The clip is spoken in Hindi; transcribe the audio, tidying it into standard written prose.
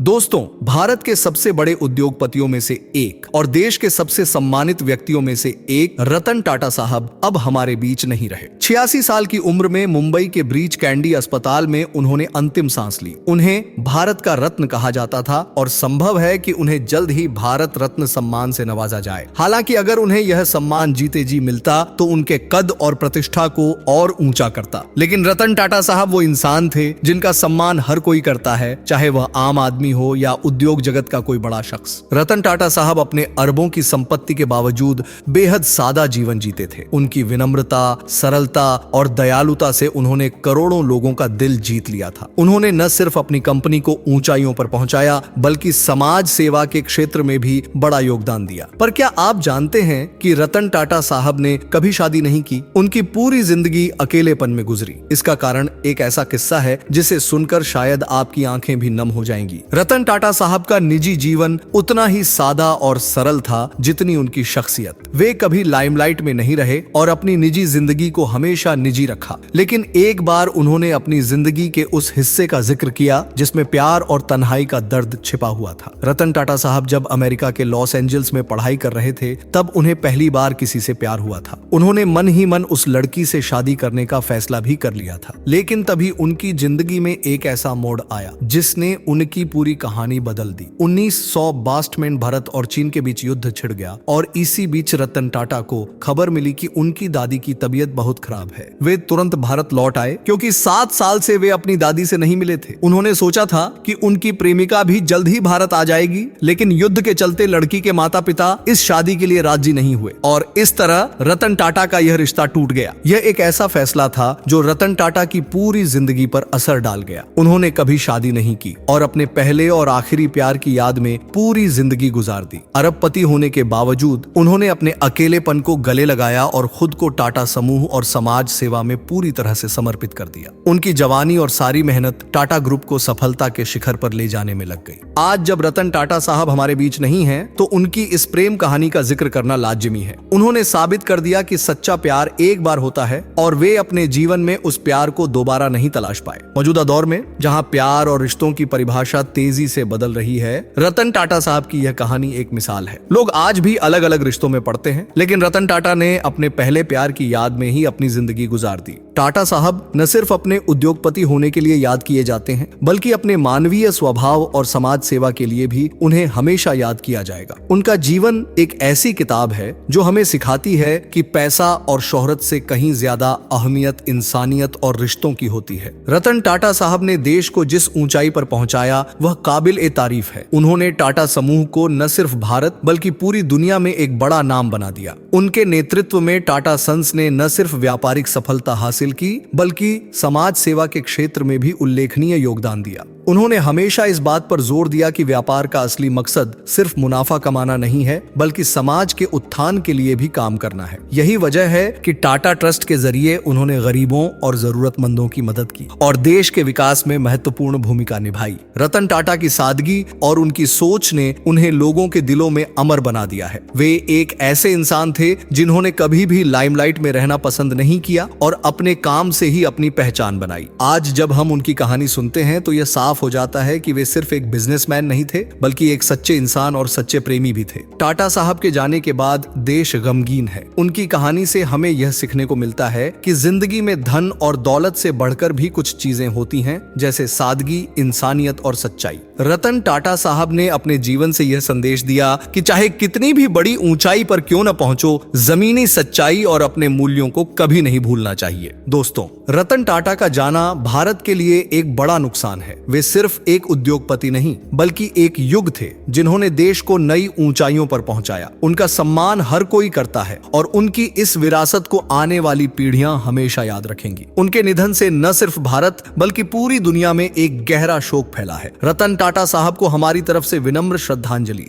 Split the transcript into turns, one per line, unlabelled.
दोस्तों, भारत के सबसे बड़े उद्योगपतियों में से एक और देश के सबसे सम्मानित व्यक्तियों में से एक रतन टाटा साहब अब हमारे बीच नहीं रहे। 86 साल की उम्र में मुंबई के ब्रीच कैंडी अस्पताल में उन्होंने अंतिम सांस ली। उन्हें भारत का रत्न कहा जाता था और संभव है कि उन्हें जल्द ही भारत रत्न सम्मान से नवाजा जाए। हालांकि अगर उन्हें यह सम्मान जीते जी मिलता तो उनके कद और प्रतिष्ठा को और ऊंचा करता। लेकिन रतन टाटा साहब वो इंसान थे जिनका सम्मान हर कोई करता है, चाहे वह आम आदमी हो या उद्योग जगत का कोई बड़ा शख्स। रतन टाटा साहब अपने अरबों की संपत्ति के बावजूद बेहद सादा जीवन जीते थे। उनकी विनम्रता, सरलता और दयालुता से उन्होंने करोड़ों लोगों का दिल जीत लिया था। उन्होंने न सिर्फ अपनी कंपनी को ऊंचाइयों पर पहुंचाया बल्कि समाज सेवा के क्षेत्र में भी बड़ा योगदान दिया। पर क्या आप जानते हैं कि रतन टाटा साहब ने कभी शादी नहीं की? उनकी पूरी जिंदगी अकेलेपन में गुजरी। इसका कारण एक ऐसा किस्सा है जिसे सुनकर शायद आपकी आंखें भी नम हो जाएंगी। रतन टाटा साहब का निजी जीवन उतना ही सादा और सरल था जितनी उनकी शख्सियत। वे कभी लाइमलाइट में नहीं रहे और अपनी निजी जिंदगी को हमेशा निजी रखा। लेकिन एक बार उन्होंने अपनी जिंदगी के उस हिस्से का जिक्र किया जिसमें प्यार और तन्हाई का दर्द छिपा हुआ था। रतन टाटा साहब जब अमेरिका के लॉस एंजल्स में पढ़ाई कर रहे थे तब उन्हें पहली बार किसी से प्यार हुआ था। उन्होंने मन ही मन उस लड़की से शादी करने का फैसला भी कर लिया था। लेकिन तभी उनकी जिंदगी में एक ऐसा मोड़ आया जिसने उनकी पूरी कहानी बदल दी। 1962 में भारत और चीन के बीच युद्ध छिड़ गया और इसी बीच रतन टाटा को खबर मिली कि उनकी दादी की तबीयत बहुत खराब है। वे तुरंत भारत लौट आए क्योंकि 7 साल से वे अपनी दादी से नहीं मिले थे। उन्होंने सोचा था कि उनकी प्रेमिका भी जल्द ही भारत आ जाएगी, लेकिन युद्ध के चलते लड़की के माता पिता इस शादी के लिए राजी नहीं हुए और इस तरह रतन टाटा का यह रिश्ता टूट गया। यह एक ऐसा फैसला था जो रतन टाटा की पूरी जिंदगी पर असर डाल गया। उन्होंने कभी शादी नहीं की और अपने पहले और आखिरी प्यार की याद में पूरी जिंदगी गुजार दी। अरबपति होने के बावजूद उन्होंने अपने अकेलेपन को गले लगाया और खुद को टाटा समूह और समाज सेवा में पूरी तरह से समर्पित कर दिया। उनकी जवानी और सारी मेहनत टाटा ग्रुप को सफलता के शिखर पर ले जाने में लग गई। आज जब रतन टाटा साहब हमारे बीच नहीं हैं, तो उनकी इस प्रेम कहानी का जिक्र करना लाजिमी है। उन्होंने साबित कर दिया कि सच्चा प्यार एक बार होता है और वे अपने जीवन में उस प्यार को दोबारा नहीं तलाश पाए। मौजूदा दौर में जहां प्यार और रिश्तों की परिभाषा तेजी से बदल रही है, रतन टाटा साहब की यह कहानी एक मिसाल है। लोग आज भी अलग अलग रिश्तों में पड़ते हैं, लेकिन रतन टाटा ने अपने पहले प्यार की याद में ही अपनी जिंदगी गुजार दी। टाटा साहब न सिर्फ अपने उद्योगपति होने के लिए याद किए जाते हैं बल्कि अपने मानवीय स्वभाव और समाज सेवा के लिए भी उन्हें हमेशा याद किया जाएगा। उनका जीवन एक ऐसी किताब है जो हमें सिखाती है कि पैसा और शोहरत से कहीं ज्यादा अहमियत इंसानियत और रिश्तों की होती है। रतन टाटा साहब ने देश को जिस ऊंचाई पर पहुंचाया वह काबिल ए तारीफ है। उन्होंने टाटा समूह को न सिर्फ भारत बल्कि पूरी दुनिया में एक बड़ा नाम बना दिया। उनके नेतृत्व में टाटा सन्स ने न सिर्फ व्यापारिक सफलता हासिल की बल्कि समाज सेवा के क्षेत्र में भी उल्लेखनीय योगदान दिया। उन्होंने हमेशा इस बात पर जोर दिया कि व्यापार का असली मकसद सिर्फ मुनाफा कमाना नहीं है बल्कि समाज के उत्थान के लिए भी काम करना है। यही वजह है कि टाटा ट्रस्ट के जरिए उन्होंने गरीबों और जरूरतमंदों की मदद की और देश के विकास में महत्वपूर्ण भूमिका निभाई। रतन टाटा की सादगी और उनकी सोच ने उन्हें लोगों के दिलों में अमर बना दिया है। वे एक ऐसे इंसान थे जिन्होंने कभी भी लाइमलाइट में रहना पसंद नहीं किया और अपने काम से ही अपनी पहचान बनाई। आज जब हम उनकी कहानी सुनते हैं तो यह साफ हो जाता है कि वे सिर्फ एक बिजनेसमैन नहीं थे बल्कि एक सच्चे इंसान और सच्चे प्रेमी भी थे। टाटा साहब के जाने के बाद देश गमगीन है। उनकी कहानी से हमें यह सीखने को मिलता है कि जिंदगी में धन और दौलत से बढ़कर भी कुछ चीजें होती हैं, जैसे सादगी, इंसानियत और सच्चाई। रतन टाटा साहब ने अपने जीवन से यह संदेश दिया कि चाहे कितनी भी बड़ी ऊंचाई पर क्यों न पहुंचो, जमीनी सच्चाई और अपने मूल्यों को कभी नहीं भूलना चाहिए। दोस्तों, रतन टाटा का जाना भारत के लिए एक बड़ा नुकसान है। वे सिर्फ एक उद्योगपति नहीं बल्कि एक युग थे जिन्होंने देश को नई ऊंचाइयों पर पहुंचाया। उनका सम्मान हर कोई करता है और उनकी इस विरासत को आने वाली पीढ़ियां हमेशा याद रखेंगी। उनके निधन से न सिर्फ भारत बल्कि पूरी दुनिया में एक गहरा शोक फैला है। रतन टाटा साहब को हमारी तरफ से विनम्र श्रद्धांजलि।